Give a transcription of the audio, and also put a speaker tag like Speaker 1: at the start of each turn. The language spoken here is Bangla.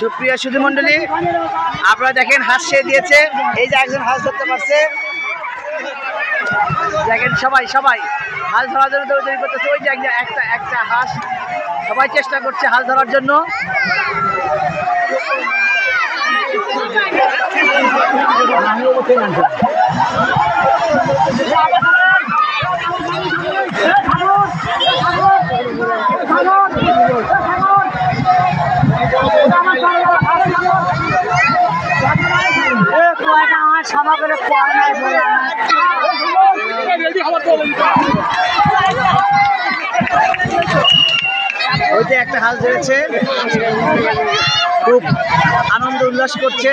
Speaker 1: সুপ্রিয় সুধী মন্ডলী, আপনারা দেখেন হাঁস সে দিয়েছে। এই যে একজন হাঁস ধরতে পারছে, দেখেন সবাই হাঁস ধরার জন্য দৌড়াদৌড়ি করতেছে। ওই যে একটা হাঁস, সবাই চেষ্টা করছে হাঁস ধরার জন্য। ওইতে একটা হাঁস ধরেছে, খুব আনন্দ উল্লাস করছে।